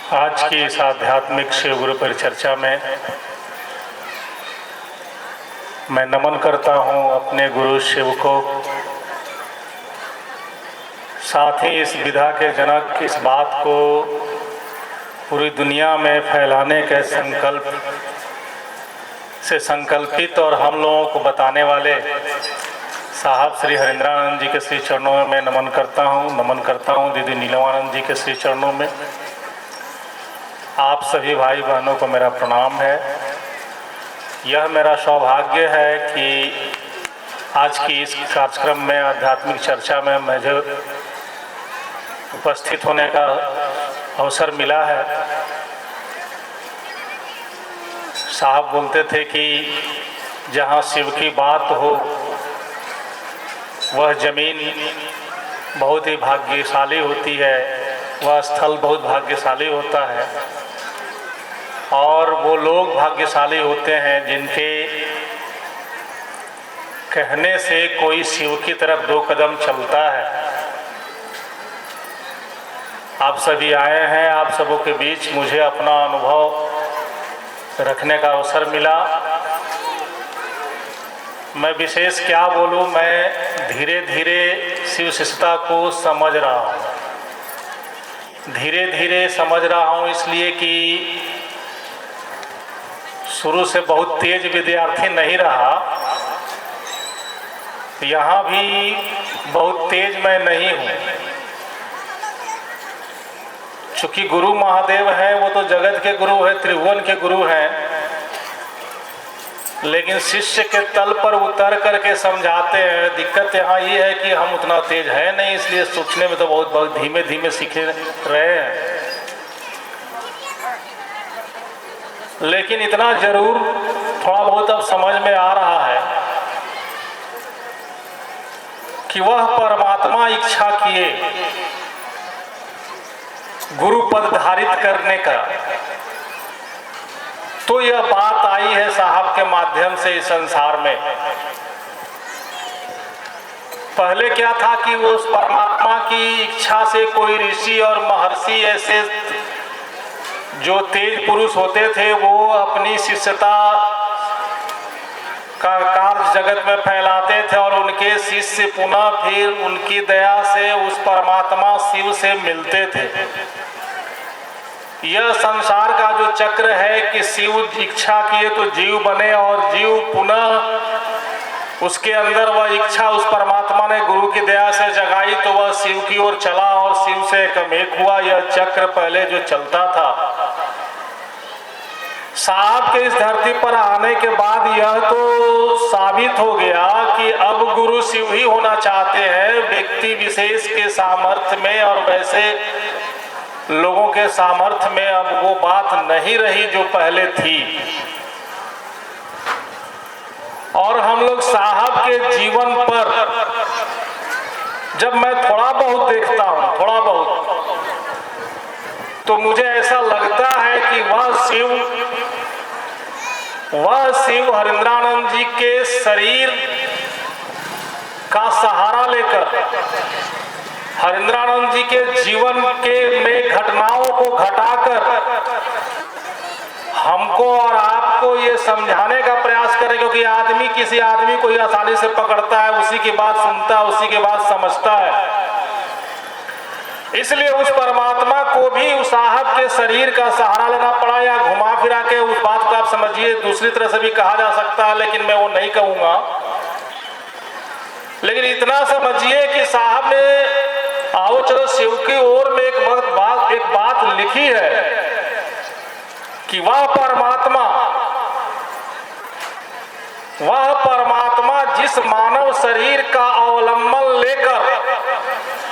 आज की इस आध्यात्मिक शिव गुरु परिचर्चा में मैं नमन करता हूं अपने गुरु शिव को। साथ ही इस विधा के जनक इस बात को पूरी दुनिया में फैलाने के संकल्प से संकल्पित और हम लोगों को बताने वाले साहब श्री हरिंद्रानंद जी के श्री चरणों में मैं नमन करता हूं दीदी नीलमानंद जी के श्री चरणों में। आप सभी भाई बहनों को मेरा प्रणाम है। यह मेरा सौभाग्य है कि आज की इस कार्यक्रम में आध्यात्मिक चर्चा में मुझे उपस्थित होने का अवसर मिला है। साहब बोलते थे कि जहाँ शिव की बात हो वह जमीन बहुत ही भाग्यशाली होती है, वह स्थल बहुत भाग्यशाली होता है और वो लोग भाग्यशाली होते हैं जिनके कहने से कोई शिव की तरफ 2 कदम चलता है। आप सभी आए हैं, आप सबों के बीच मुझे अपना अनुभव रखने का अवसर मिला। मैं विशेष क्या बोलूं, मैं धीरे धीरे शिव शिष्यता को समझ रहा हूं। धीरे धीरे समझ रहा हूं इसलिए कि शुरू से बहुत तेज विद्यार्थी नहीं रहा। यहाँ भी बहुत तेज मैं नहीं हूँ। चूँकि गुरु महादेव हैं, वो तो जगत के गुरु हैं, त्रिभुवन के गुरु हैं, लेकिन शिष्य के तल पर उतर करके समझाते हैं। दिक्कत यहाँ ये है कि हम उतना तेज है नहीं, इसलिए सोचने में तो बहुत धीमे धीमे सीखे रहे हैं। लेकिन इतना जरूर थोड़ा बहुत अब समझ में आ रहा है कि वह परमात्मा इच्छा किए गुरु पद धारित करने का, तो यह बात आई है साहब के माध्यम से इस संसार में। पहले क्या था कि वो उस परमात्मा की इच्छा से कोई ऋषि और महर्षि ऐसे जो तेज पुरुष होते थे वो अपनी शिष्यता का कार्य जगत में फैलाते थे और उनके शिष्य पुनः फिर उनकी दया से उस परमात्मा शिव से मिलते थे। यह संसार का जो चक्र है कि शिव इच्छा किए तो जीव बने और जीव पुनः उसके अंदर वह इच्छा उस परमात्मा ने गुरु की दया से जगाई तो वह शिव की ओर चला और शिव से एक हुआ। यह चक्र पहले जो चलता था, साहब के इस धरती पर आने के बाद यह तो साबित हो गया कि अब गुरु शिव ही होना चाहते हैं। व्यक्ति विशेष के सामर्थ्य में और वैसे लोगों के सामर्थ्य में अब वो बात नहीं रही जो पहले थी। और हम लोग साहब के जीवन पर जब मैं थोड़ा बहुत देखता हूं, थोड़ा बहुत, तो मुझे ऐसा लगता है कि वह शिव हरिंद्रानंद जी के शरीर का सहारा लेकर हरिंद्रानंद जी के जीवन के में घटनाओं को घटाकर हमको और आपको ये समझाने का प्रयास करें, क्योंकि आदमी किसी आदमी को ही आसानी से पकड़ता है, उसी की बात सुनता है, उसी की बात समझता है। इसलिए उस परमात्मा को भी उस साहब के शरीर का सहारा लेना पड़ा, या घुमा फिरा के उस बात को आप समझिए दूसरी तरह से भी कहा जा सकता है, लेकिन मैं वो नहीं कहूंगा। लेकिन इतना समझिए कि साहब ने आओ चलो शिव की ओर में एक बात लिखी है कि वह परमात्मा जिस मानव शरीर का अवलंबन लेकर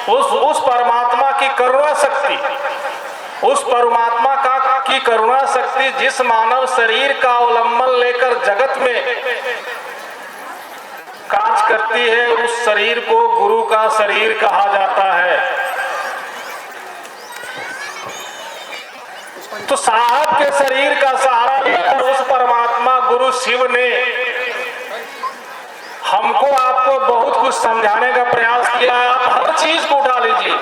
उस परमात्मा की करुणा शक्ति, उस परमात्मा की करुणा शक्ति जिस मानव शरीर का अवलंबन लेकर जगत में काज करती है, उस शरीर को गुरु का शरीर कहा जाता है। तो साहब के शरीर का सहारा लेकर उस परमात्मा गुरु शिव ने हमको आपको बहुत कुछ समझाने का प्रयास किया है। आप हर चीज को उठा लीजिए,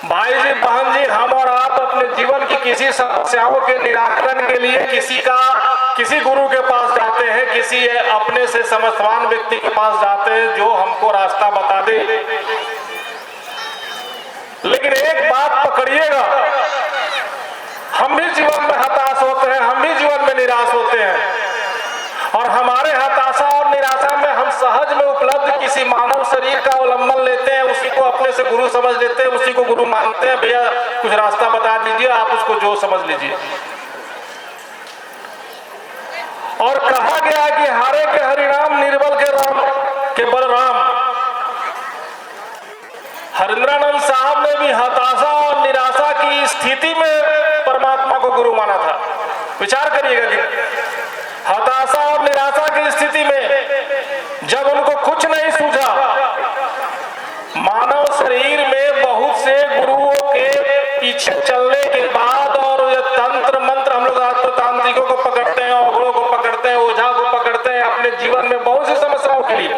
भाई जी बहन जी, हम और आप अपने जीवन की किसी समस्याओं के निराकरण के लिए किसी गुरु के पास जाते हैं, किसी अपने से समर्थवान व्यक्ति के पास जाते हैं जो हमको रास्ता बता दे। लेकिन एक बात पकड़िएगा, हम भी जीवन में हताश होते हैं, हम भी जीवन में निराश होते हैं, और हमारे हताशा और निराशा में हम सहज में उपलब्ध किसी मानव शरीर का अवलंबन लेते हैं, उसी को अपने से गुरु समझ लेते हैं, उसी को गुरु मानते हैं। भैया कुछ रास्ता बता दीजिए, आप उसको जो समझ लीजिए। और कहा गया कि हारे के हरिनाम, निर्बल के राम के बलराम। हरिंद्रानंद साहब ने भी हताशा और निराशा की स्थिति में परमात्मा को गुरु माना था। विचार करिएगा कि हताशा और निराशा की स्थिति में जब उनको कुछ नहीं सूझा, मानव शरीर में बहुत से गुरुओं के पीछे चलने के बाद, और ये तंत्र मंत्र, हम लोग आत्मतांत्रिकों को पकड़ते हैं, औगड़ों को पकड़ते हैं, ओझा को पकड़ते हैं अपने जीवन में बहुत सी समस्याओं के लिए।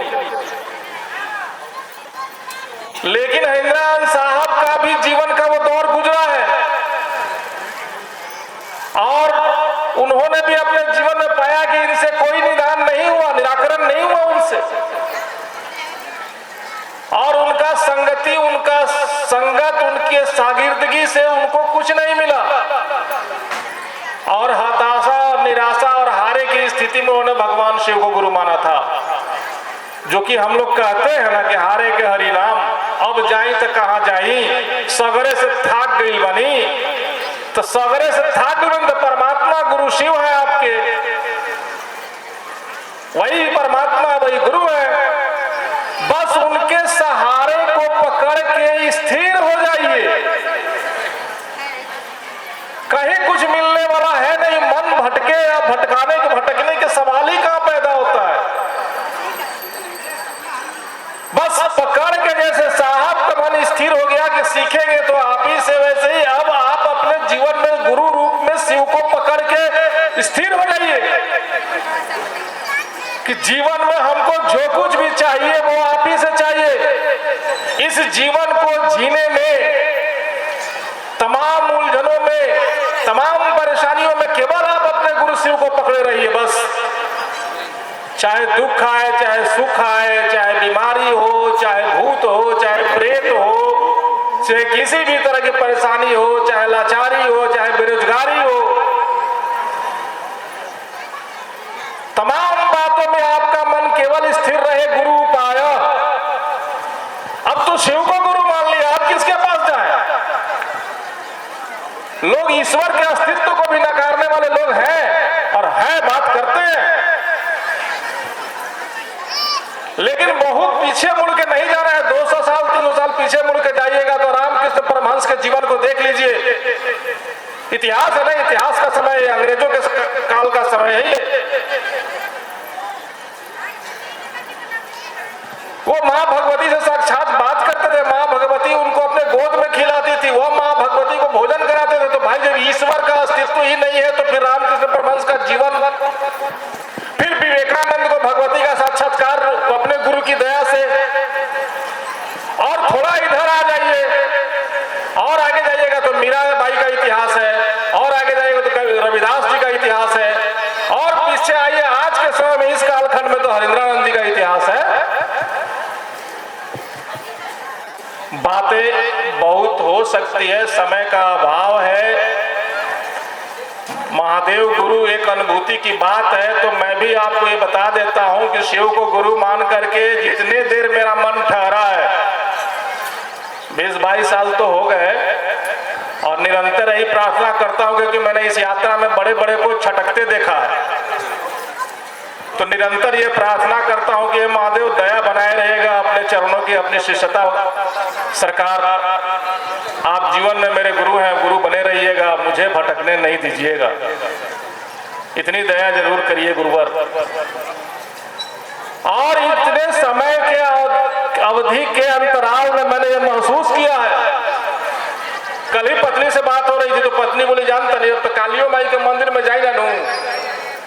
लेकिन हरिंद्रानंद साहब का भी जीवन का वो दौर गुजरा है, और उन्होंने भी अपने जीवन में पाया कि इनसे कोई निदान नहीं हुआ, निराकरण नहीं हुआ उनसे, और उनका संगत उनके शागिर्दगी से उनको कुछ नहीं मिला, और हताशा और निराशा और हारे की स्थिति में उन्होंने भगवान शिव को गुरु माना था। जो कि हम लोग कहते हैं ना कि हारे के हरि नाम, अब जाई तो कहाँ जाई, सगरे से थाक गई बनी। तो सगरे से थाक गई तो परमात्मा गुरु शिव है आपके, वही परमात्मा वही गुरु है। बस उनके सहारे को पकड़ के स्थिर हो जाइए, कहीं कुछ मिलने वाला है नहीं, मन भटके या भटकने के सवाल ही कहां पैदा होता है। बस पकड़ के, जैसे साहब का मन स्थिर हो गया कि सीखेंगे तो आप ही से, वैसे ही अब आप अपने जीवन में गुरु रूप में शिव को पकड़ के स्थिर हो जाइए कि जीवन में हमको जो कुछ भी चाहिए वो आप ही से चाहिए। इस जीवन को जीने में, तमाम उलझनों में, तमाम परेशानियों में केवल आप अपने गुरु शिव को पकड़े रहिए। बस चाहे दुख आए, चाहे सुख आए, चाहे बीमारी हो, चाहे भूत हो, चाहे प्रेत हो, चाहे किसी भी तरह की परेशानी हो, चाहे लाचारी हो, चाहे बेरोजगारी हो, तमाम बातों में आपका मन केवल स्थिर रहे, गुरु उपाय। अब तो शिव को गुरु मान लिया, आप किसके पास जाएं? लोग ईश्वर के अस्तित्व को भी नकारने वाले लोग हैं, और है बात करते हैं, लेकिन बहुत पीछे मुड़ के नहीं जाना है। 200 साल 300 साल पीछे मुड़ के जाइएगा तो रामकृष्ण परमहंस के जीवन को देख लीजिए। इतिहास है ना, इतिहास का समय है, अंग्रेजों के काल का समय है ये। वो माँ भगवती से साक्षात बात करते थे, माँ भगवती उनको अपने गोद में खिलाती थी, वो माँ भगवती को भोजन कराते थे। तो भाई जब ईश्वर का अस्तित्व ही नहीं है तो फिर रामकृष्ण परमहंस का जीवन, फिर विवेकानंद को भगवती का साक्षात्कार अपने गुरु की दया से। और थोड़ा इधर आ जाइए, और आगे जाइएगा तो मीराबाई का इतिहास है, और आगे जाइएगा तो रविदास जी का इतिहास है, और पीछे आइए आज के समय में इस कालखंड में तो हरिंद्रानंद जी का इतिहास है। बातें बहुत हो सकती है, समय का अभाव है। महादेव गुरु एक अनुभूति की बात है, तो मैं भी आपको ये बता देता हूं कि शिव को गुरु मान करके जितने देर मेरा मन ठहरा है, 20-22 साल तो हो गए, और निरंतर यही प्रार्थना करता हूं क्योंकि मैंने इस यात्रा में बड़े बड़े को छटकते देखा है। तो निरंतर ये प्रार्थना करता हूं कि महादेव दया बनाए रहेगा अपने चरणों की, अपनी शिष्यता सरकार, आप जीवन में मेरे गुरु हैं, गुरु बने रहिएगा, मुझे भटकने नहीं दीजिएगा, इतनी दया जरूर करिए गुरुवर। और इतने समय के अवधि के अंतराल में मैंने ये महसूस किया है। कल ही पत्नी से बात हो रही थी, तो पत्नी बोली जानता नहीं, अब तो कालियो माई के मंदिर में जाएगा नू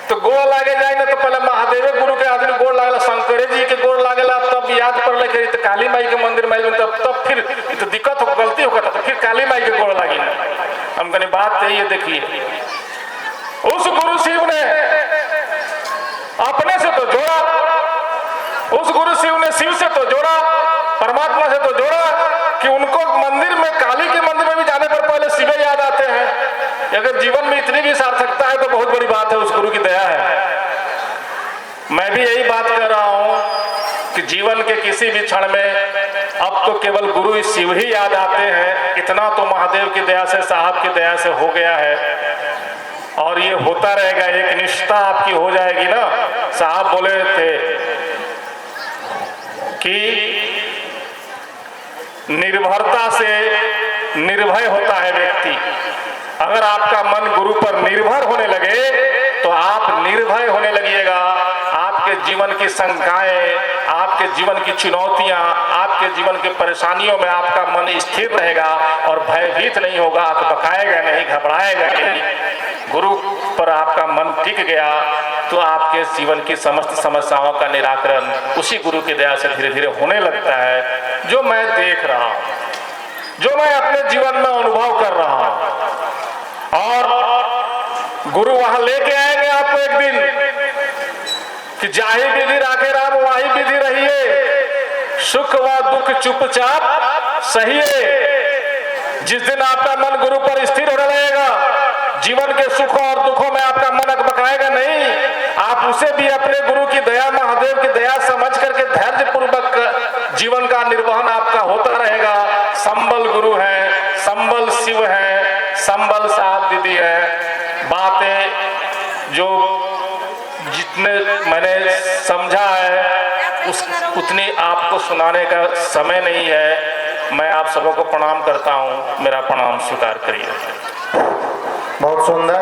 तो गोड़ लागे जाए ना, तो पहले महादेव गुरु के आदमी गोड़ लागेला, शंकरे जी के गोड़ लागेला, तब याद पड़े कि काली माई के मंदिर में, तब फिर तो दिक्कत हो, गलती होगा, तो फिर काली हम कहने बात यही है, देखिए उस गुरु शिव ने अपने से तो जोड़ा, उस गुरु शिव ने शिव से तो जोड़ा, परमात्मा से तो जोड़ा कि उनको मंदिर में, काली के मंदिर में भी जाने पर पहले शिव याद आते हैं। अगर जीवन में इतनी भी सार्थकता है तो बहुत बड़ी बात है, उस गुरु की दया है। मैं भी यही बात कर रहा हूं कि जीवन के किसी भी क्षण में अब तो केवल गुरु शिव ही याद आते हैं। इतना तो महादेव की दया से, साहब की दया से हो गया है और ये होता रहेगा। एक निष्ठा आपकी हो जाएगी ना। साहब बोले थे कि निर्भरता से निर्भय होता है व्यक्ति। अगर आपका मन गुरु पर निर्भर होने लगे तो आप निर्भय होने लगिएगा। आपके जीवन की शंकाएं, आपके जीवन की चुनौतियां, आपके जीवन की परेशानियों में आपका मन स्थिर रहेगा और भयभीत नहीं होगा, अकबकाएगा नहीं, घबराएगा नहीं। गुरु पर आपका मन टिक गया तो आपके जीवन की समस्त समस्याओं का निराकरण उसी गुरु की दया से धीरे धीरे होने लगता है। जो मैं देख रहा हूं, जो मैं अपने जीवन में अनुभव कर रहा हूं, और गुरु वहां लेके आएंगे आपको एक दिन कि जाहि विधि राखे राम वाही विधि रहिए, सुख व दुख चुपचाप सहिए। जिस दिन आपका मन गुरु पर स्थिर होने लगेगा, जीवन के सुखों और दुखों में आपका मन अकबकाएगा नहीं। आप उसे भी अपने गुरु की दया, महादेव की दया समझ करके धैर्य पूर्वक जीवन का निर्वहन आपका होता रहेगा। संबल गुरु है, संबल शिव है, संबल साहब दीदी है। बातें जो जितने मैंने समझा है उतनी आपको सुनाने का समय नहीं है। मैं आप सबों को प्रणाम करता हूं, मेरा प्रणाम स्वीकार करिए। बहुत सुंदर।